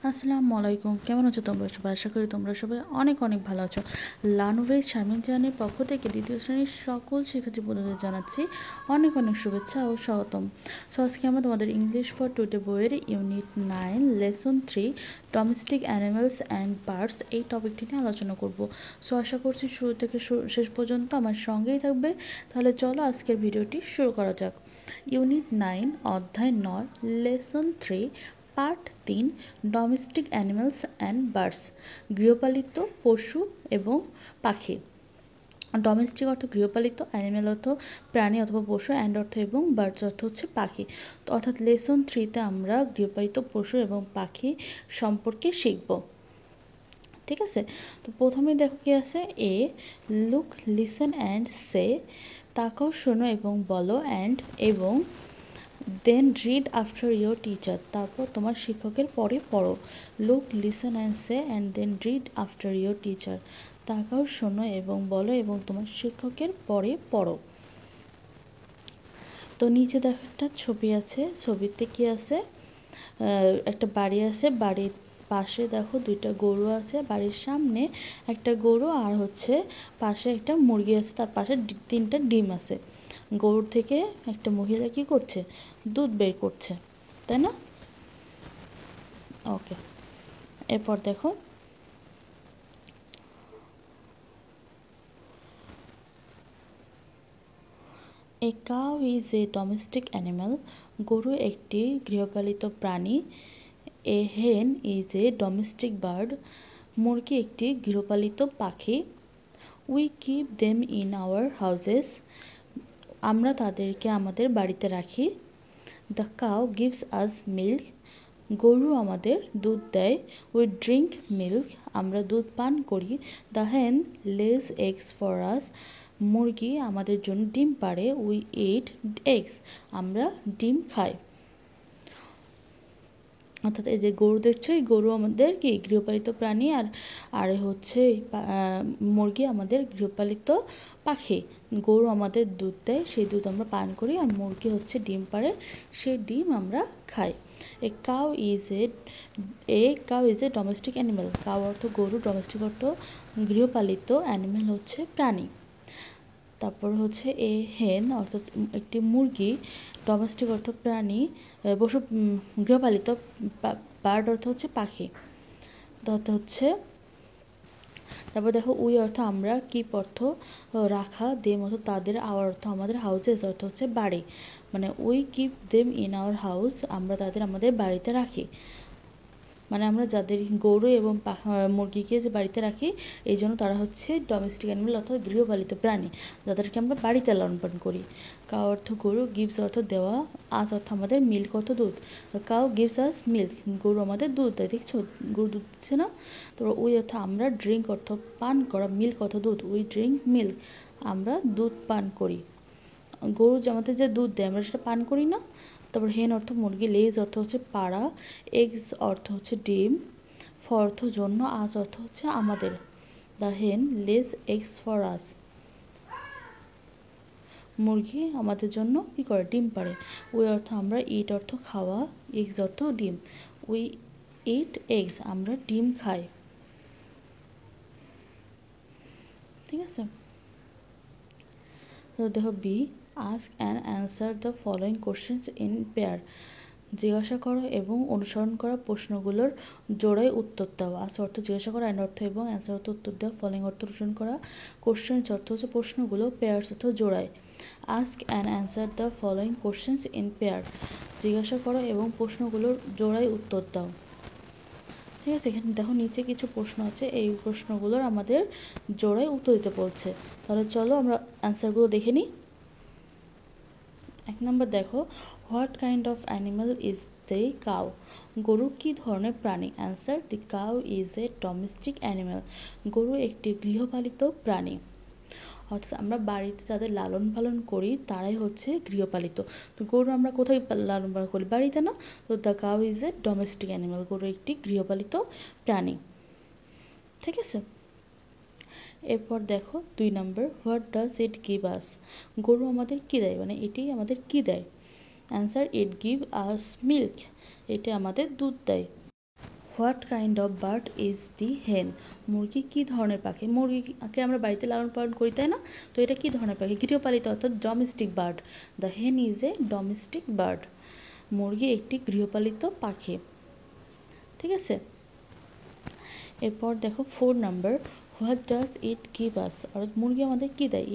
আসসালামু আলাইকুম, কেমন আছো তোমরা সবাই? আশা করি তোমরা সবাই অনেক অনেক ভালো আছো। লার্নওয়েজ শারমিন জাহানের পক্ষ থেকে দ্বিতীয় শ্রেণীর সকল শিক্ষার্থী বন্ধুদের জানাচ্ছি অনেক অনেক শুভেচ্ছা ও স্বাগতম। সো আজকে আমরা তোমাদের ইংলিশ ফর টুডে বইয়ের unit 9 lesson 3 domestic animals and birds এই টপিকটি নিয়ে আলোচনা করব। সো আশা করছি শুরু থেকে শেষ পর্যন্ত আমার সঙ্গেই থাকবে। তাহলে চলো আজকের ভিডিওটি শুরু করা যাক। ইউনিট 9 অধ্যায় 9 lesson 3 part 3 domestic animals and birds গৃহপালিত পশু এবং পাখি। ডোমেস্টিক অর্থ গৃহপালিত, অ্যানিম্যাল অর্থ প্রাণী অথবা পশু, অ্যান্ড অর্থ এবং বার্ডস অর্থ হচ্ছে পাখি। তো অর্থাৎ লেসন 3তে আমরা গৃহপালিত পশু এবং পাখি সম্পর্কে শিখব। ঠিক আছে, তো প্রথমে দেখো কি আছে, A look listen and say, তাকাও শোনো এবং বলো, অ্যান্ড এবং then read after your teacher, তারপর তোমার শিক্ষকের পরে পড়ো। Look listen and say and then read after your teacher, তাকাও শোনো এবং বলো এবং তোমার শিক্ষকের পরে পড়ো। তো নিচে দেখো একটা ছবি আছে, ছবিতে কি আছে, একটা বাড়ি আছে, বাড়ির পাশে দেখো দুইটা গরু আছে, বাড়ির সামনে একটা গরু আর হচ্ছে পাশে একটা মুরগি আছে, তার পাশে তিনটা ডিম আছে। গরুর থেকে একটা মহিলা কি করছে, দুধ বের করছে, তাই না? ওকে, এরপর দেখো, a cow is a domestic animal, গরু একটি গৃহপালিত প্রাণী। এ হেন ইজ এ ডোমেস্টিক বার্ড, মুরগি একটি গৃহপালিত পাখি। We keep them in our houses, আমরা তাদেরকে আমাদের বাড়িতে রাখি। The cow gives us milk, গরু আমাদের দুধ দেয়। উই ড্রিঙ্ক মিল্ক, আমরা দুধ পান করি। দ্য হেন লেজ এগস ফর আস, মুরগি আমাদের জন্য ডিম পাড়ে। উই ইট এগস, আমরা ডিম খাই। অর্থাৎ এই যে গরু দেখছো, এই গরু আমাদের কি গৃহপালিত প্রাণী, আর আর হচ্ছে মুরগি আমাদের গৃহপালিত পাখি। গরু আমাদের দুধ দেয়, সেই দুধ আমরা পান করি, আর মুরগি হচ্ছে ডিম পাড়ে, সেই ডিম আমরা খাই। A cow is a domestic animal, cow অর্থ গরু, ডোমেস্টিক অর্থ গৃহপালিত, অ্যানিম্যাল হচ্ছে প্রাণী। তারপর হচ্ছে এ হেন অর্থাৎ একটি মুরগি, ডোমেস্টিক অর্থ প্রাণী, পশু, গৃহপালিত। বার্ড অর্থ হচ্ছে পাখি। অর্থ হচ্ছে, তারপর দেখো উই অর্থ আমরা, কিপ অর্থ রাখা, দেম অর্থ তাদের, আওয়ার অর্থ আমাদের, হাউজেস অর্থ হচ্ছে বাড়ি। মানে we keep them in our house, আমরা তাদের আমাদের বাড়িতে রাখি। মানে আমরা যাদের গরু এবং মুরগিকে যে বাড়িতে রাখি, এই জন্য তারা হচ্ছে ডোমেস্টিক অ্যানিমেল অর্থাৎ গৃহপালিত প্রাণী, যাদেরকে আমরা বাড়িতে লালন পালন করি। কাউ অর্থ গরু, গিভস অর্থ দেওয়া, আস অর্থ আমাদের, মিল্ক অর্থ দুধ। কাউ গিভস আস মিল্ক, গরু আমাদের দুধ দেয়, দেখছো গরু দুধ দিচ্ছে না? তারপর উই অর্থ আমরা, ড্রিঙ্ক অর্থ পান করা, মিল্ক অর্থ দুধ। উই ড্রিঙ্ক মিল্ক, আমরা দুধ পান করি। গরু যে আমাদের যে দুধ দেয় আমরা সেটা পান করি না। তারপর হেন অর্থ মুরগি, লেজ অর্থ হচ্ছে পাড়া, এগস অর্থ হচ্ছে ডিম, ফর অর্থ জন্য, আস অর্থ হচ্ছে আমাদের। দ্য হেন লেজ এগস ফর আস, মুরগি আমাদের জন্য কী করে, ডিম পাড়ে। উই অর্থ আমরা, ইট অর্থ খাওয়া, এগস অর্থ ডিম। উই ইট এগস, আমরা ডিম খাই। ঠিক আছে, তো দেখো B, ask and answer the following questions in pair, জিজ্ঞাসা করো এবং অনুসরণ করা প্রশ্নগুলোর জোড়ায় উত্তর দাও। আস অর্থ জিজ্ঞাসা করা, অ্যান্ড অর্থ এবং, অ্যান্সার অর্থ উত্তর দেওয়া, ফলোয়িং অর্থ অনুসরণ করা, কোশ্চেন্স অর্থ হচ্ছে প্রশ্নগুলো, পেয়ার্স অর্থ জোড়ায়। Ask and answer the following questions in pair, জিজ্ঞাসা করো এবং প্রশ্নগুলোর জোড়ায় উত্তর দাও। ঠিক আছে, এখানে দেখো নিচে কিছু প্রশ্ন আছে, এই প্রশ্নগুলোর আমাদের জোড়ায় উত্তর দিতে বলছে। তাহলে চলো আমরা অ্যান্সারগুলো দেখে নিই। 1 নম্বর দেখো, what kind of animal is the cow, গরু কী ধরনের প্রাণী। Answer, the cow is a domestic animal, গরু একটি গৃহপালিত প্রাণী। অর্থাৎ আমরা বাড়িতে যাদের লালন পালন করি তারাই হচ্ছে গৃহপালিত। তো গরু আমরা কোথায় লালন পালন করি, বাড়িতে না? তো the cow is a domestic animal, গরু একটি গৃহপালিত প্রাণী। ঠিক আছে, এরপর দেখো 2 নম্বর, what does it give us, গরু আমাদের কী দেয়, মানে এটি আমাদের কী দেয়। Answer, it give us milk, এটা আমাদের দুধ দেয়। What kind of bird is the hen? মুরগি কী ধরনের পাখি? মুরগিকে আমরা বাড়িতে লালন পালন করি, তাই না? তো এটা কী ধরনের পাখি? গৃহপালিত অর্থাৎ ডোমেস্টিক বার্ড। দ্য হেন ইজ এ ডোমেস্টিক বার্ড। মুরগি একটি গৃহপালিত পাখি। ঠিক আছে, এরপর দেখো 4 number, what does it give আস? অর্থাৎ মুরগি আমাদের কী দেয়?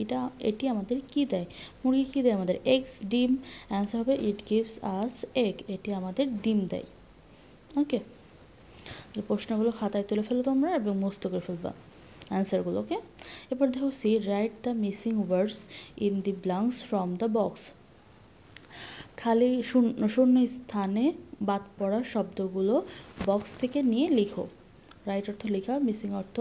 এটি আমাদের কী দেয়? মুরগি কী দেয় আমাদের? এগস, ডিম। অ্যান্সার হবে ইট গিভস আস এগ। এটি আমাদের ডিম দেয়। ওকে, প্রশ্নগুলো খাতায় তুলে ফেলো তোমরা এবং মুখস্থ করে ফেলবা অ্যান্সারগুলো। ওকে, এরপর দেখো C, write the missing words in the blanks from the box. খালি শূন্য স্থানে বাদ পড়া শব্দগুলো বক্স থেকে নিয়ে লিখো। রাইট অর্থ লেখা, মিসিং অর্থ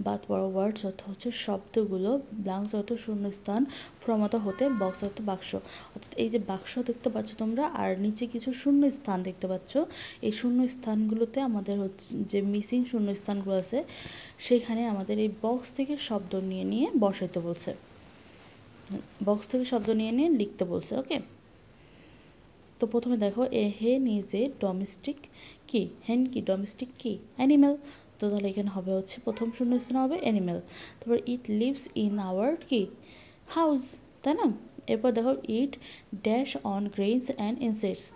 বাদ পড়া, ওয়ার্ডস অর্থ হচ্ছে শব্দগুলো, ব্ল্যাঙ্কস অর্থ শূন্যস্থান, ফ্রম অর্থ হতে, বক্স অর্থ বাক্স। অর্থাৎ এই যে বাক্স দেখতে পাচ্ছ তোমরা আর নিচে কিছু শূন্য স্থান দেখতে পাচ্ছ, এই শূন্য স্থানগুলোতে আমাদের হচ্ছে যে মিসিং শূন্য স্থানগুলো আছে সেখানে আমাদের এই বক্স থেকে শব্দ নিয়ে নিয়ে বসাইতে বলছে, বক্স থেকে শব্দ নিয়ে নিয়ে লিখতে বলছে। ওকে, তো প্রথমে দেখো এ হেন ইজ এ ডোমেস্টিক কি? হেন কি? ডোমেস্টিক কি? অ্যানিম্যাল। তো তাহলে এখানে হবে হচ্ছে প্রথম শূন্যস্থান হবে অ্যানিম্যাল। তারপর ইট লিভস ইন আওয়ার কি? হাউস, তাই না? এরপর দেখো it dash on grains and insects.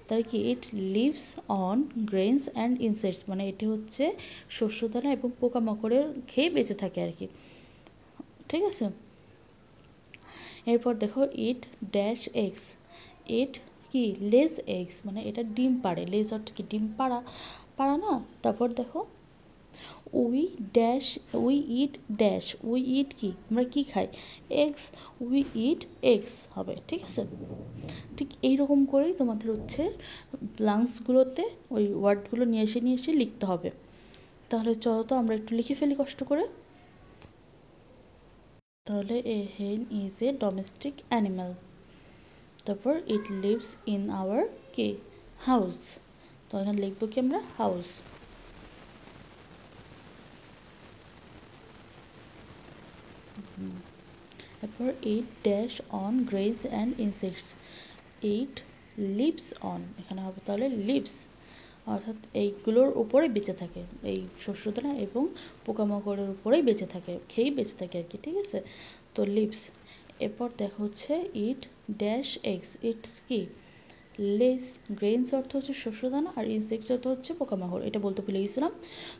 তাহলে কি? It lives on grains and insects, মানে এটি হচ্ছে শস্যদানা এবং পোকামাকড়ের খেয়ে বেঁচে থাকে আর কি। ঠিক আছে, এরপর দেখো ইট ড্যাশ এগস। ইট কি? লেজ এগস, মানে এটা ডিম পাড়ে। লেজ অর্থ কি? ডিম পাড়া, পাড়া না? তারপর দেখো we dash, we it dash, we eat কি? আমরা কি খাই? এগস, উই ইট এগস হবে। ঠিক আছে, ঠিক এইরকম করেই তোমাদের হচ্ছে ব্ল্যাঙ্কসগুলোতে ওই ওয়ার্ডগুলো নিয়ে এসে লিখতে হবে। তাহলে চলো তো আমরা একটু লিখে ফেলি কষ্ট করে। তাহলে এ হেন ইজ এ ডোমেস্টিক অ্যানিম্যাল। তারপর ইট লিভস ইন আওয়ার কি? হাউস। তো এখানে লিখবো কি আমরা? হাউস। তারপর ইট dash on grains and insects. It lives on, এখানে হবে তাহলে লিভস, অর্থাৎ এইগুলোর উপরে বেঁচে থাকে, এই শস্যদানা এবং পোকামাকড়ের উপরেই বেঁচে থাকে, খেয়েই বেঁচে থাকে আর কি। ঠিক আছে, তো লিভস। এরপর দেখা হচ্ছে ইট ড্যাশ এগস। ইটস কি? লেস। গ্রেইনস অর্থ হচ্ছে শস্যদানা আর ইনসেক্টস অর্থ হচ্ছে পোকামাকড়, এটা বলতে ভুলে গেছিলাম।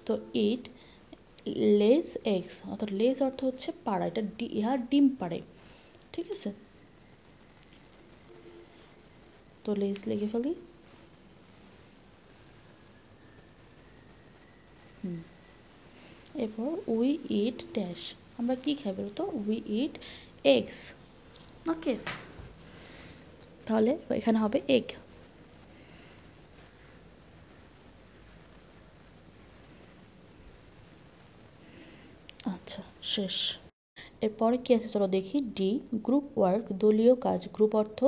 তো ইট লেস এগস, অর্থাৎ লেস অর্থ হচ্ছে পাড়া, এটা ইহা ডিম পাড়ে। ঠিক আছে, তো লেস লিখে ফেলি। এরপর উই ইট ড্যাশ, আমরা কি খাই বলো তো? We eat eggs. ওকে, তাহলে এখানে হবে এগ। আচ্ছা, শেষ। এরপরে কি আছে চলো দেখি। ডি, গ্রুপ ওয়ার্ক, দলীয় কাজ। গ্রুপ অর্থ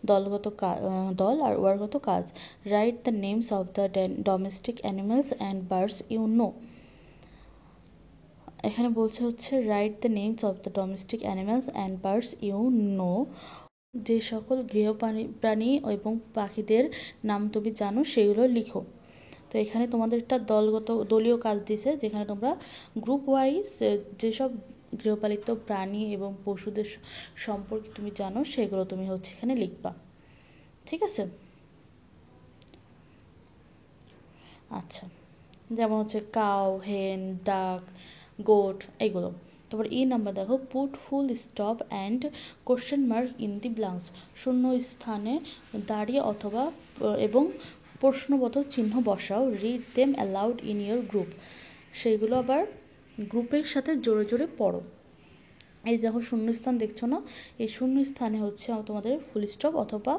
দলগত দল আর ওয়ার্কগত কাজ। Write the names of the domestic animals and birds you know. এখানে বলছে হচ্ছে write the names of the domestic animals and birds you know. যে সকল প্রাণী এবং পাখিদের নাম তুমি জানো সেগুলো লিখো। তো এখানে তোমাদের একটা দলীয় কাজ দিয়েছে, যেখানে তোমরা গ্রুপ ওয়াইজ যেসব গৃহপালিত প্রাণী এবং পশুদের সম্পর্কে তুমি জানো সেগুলো তুমি হচ্ছে এখানে লিখবা। ঠিক আছে, আচ্ছা, যেমন হচ্ছে কাউ, হেন, ডাক, গোট, এগুলো। তারপর ই নাম্বার দেখো, put full stop and question mark in the blanks. শূন্য স্থানে দাঁড়িয়ে অথবা এবং প্রশ্নবোধক চিহ্ন বসাও। Read them allowed in your group. সেইগুলো আবার গ্রুপের সাথে জোরে জোরে পড়ো। এই দেখো শূন্যস্থান দেখছো না? এই শূন্য স্থানে হচ্ছে তোমাদের ফুল স্টপ অথবা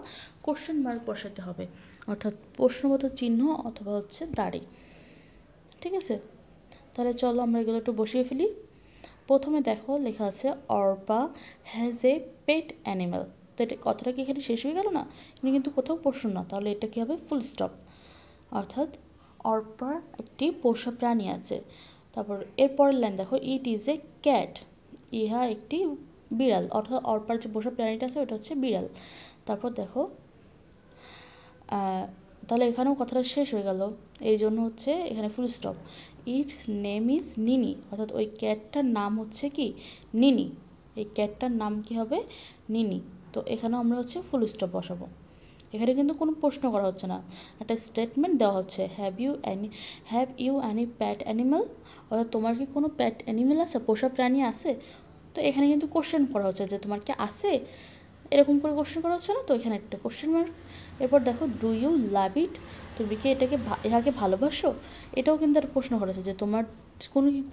কোশ্চেন মার্ক বসাতে হবে, অর্থাৎ প্রশ্নবোধক চিহ্ন অথবা হচ্ছে দাড়ি। ঠিক আছে, তাহলে চলো আমরা এগুলো একটু বসিয়ে ফেলি। প্রথমে দেখো লেখা আছে Arpa has a pet animal. তো এটা কথাটা কি এখানে শেষ হয়ে গেল না? এখানে কিন্তু কোথাও প্রশ্ন না, তাহলে এটা কী হবে? Full stop. অর্থাৎ অর্পার একটি পোষা প্রাণী আছে। তারপর এরপরের লাইন দেখো, ইট ইজ এ ক্যাট। ইহা একটি বিড়াল, অর্থাৎ অর্পার যে পোষা প্রাণীটা আছে ওটা হচ্ছে বিড়াল। তারপর দেখো তাহলে এখানেও কথাটা শেষ হয়ে গেল। এই জন্য হচ্ছে এখানে full stop. It's name is নিনি, অর্থাৎ ওই ক্যাটটার নাম হচ্ছে কি নিনি, এই ক্যাটটার নাম কি হবে নিনি। তো এখানেও আমরা হচ্ছে ফুল স্টপ বসাবো। এখানে কিন্তু কোনো প্রশ্ন করা হচ্ছে না, একটা স্টেটমেন্ট দেওয়া হচ্ছে। Have you any pet animal, অর্থাৎ তোমার কি কোনো প্যাট অ্যানিমাল আছে, পোষা প্রাণী আছে। তো এখানে কিন্তু কোশ্চেন করা হচ্ছে যে তোমার কি আছে, এরকম করে কোশ্চেন করা হচ্ছে না, তো এখানে একটা কোশ্চেন মার্ক। এরপর দেখো ডু ইউ লাভ ইট, তুমি কি ইহাকে ভালোবাসো, এটাও কিন্তু একটা প্রশ্ন করা হচ্ছে যে তোমার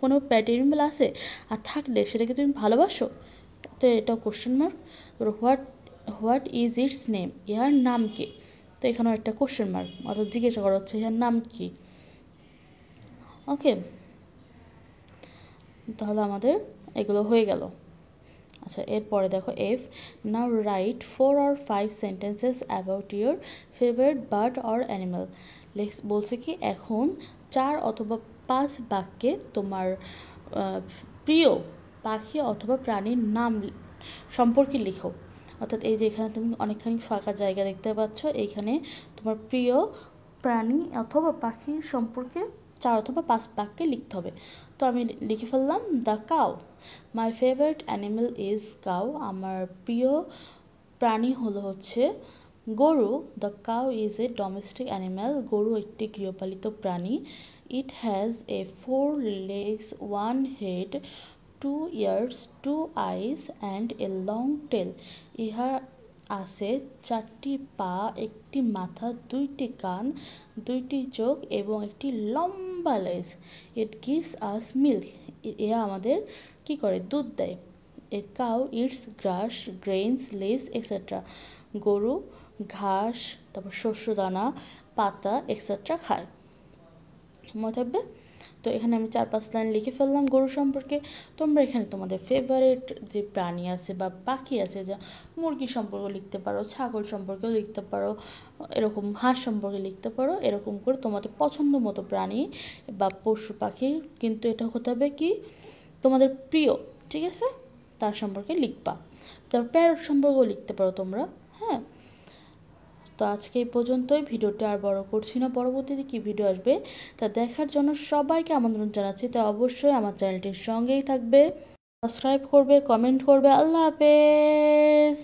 কোনো প্যাট অ্যানিমাল আছে, আর থাকলে সেটাকে তুমি ভালোবাসো, তো এটাও question mark. What is it's name, ইহার নাম কি, তো এখানেও একটা কোশ্চেন মার্ক, অর্থাৎ জিজ্ঞাসা করা হচ্ছে ইহার নাম কি। ওকে, তাহলে আমাদের এগুলো হয়ে গেল। আচ্ছা, এরপরে দেখো F, now right 4 or 5 sentences about your favourite bird or animal. বলছে কি এখন 4 অথবা 5 বাক্যে তোমার প্রিয় পাখি অথবা প্রাণীর নাম সম্পর্কে লিখো। অর্থাৎ এই যে এখানে তুমি অনেকখানি ফাঁকা জায়গা দেখতে পাচ্ছ, এইখানে তোমার প্রিয় প্রাণী অথবা পাখির সম্পর্কে 4 অথবা 5 বাক্যে লিখতে হবে। তো আমি লিখে ফেললাম the cow, my favourite animal is cow, আমার প্রিয় প্রাণী হলো হচ্ছে গরু। The cow is a domestic animal, গরু একটি গৃহপালিত প্রাণী। It has a 4 legs, 1 head, 2 ears, 2 eyes and a long tail. ইহা আছে 4টি পা, একটি মাথা, 2টি কান, 2টি চোখ এবং একটি লম্বা লেজ। ইট গিভস আস মিল্ক, ইহা আমাদের কি করে, দুধ দেয়। A cow eats grass, grains, leaves etcetera, গরু ঘাস, তারপর শস্যদানা, পাতা এক্সেট্রা খায়। মনে থাকবে। তো এখানে আমি 4-5 লাইন লিখে ফেললাম গরু সম্পর্কে। তোমরা এখানে তোমাদের ফেভারিট যে প্রাণী আছে বা পাখি আছে, যা মুরগি সম্পর্কে লিখতে পারো, ছাগল সম্পর্কেও লিখতে পারো, এরকম হাঁস সম্পর্কে লিখতে পারো, এরকম করে তোমাদের পছন্দ মতো প্রাণী বা পশু পাখি, কিন্তু এটা হতে হবে কি তোমাদের প্রিয়, ঠিক আছে, তার সম্পর্কে লিখবা। তারপর প্যারট সম্পর্কেও লিখতে পারো তোমরা। হ্যাঁ, তো আজকে এই পর্যন্তই, ভিডিওটা আর বড় করছি না, পরবর্তীতে কি ভিডিও আসবে তা দেখার জন্য সবাইকে আমন্ত্রণ জানাচ্ছি। তা অবশ্যই আমার চ্যানেলটির সঙ্গেই থাকবে, সাবস্ক্রাইব করবে, কমেন্ট করবে। আল্লাহ হাফেজ।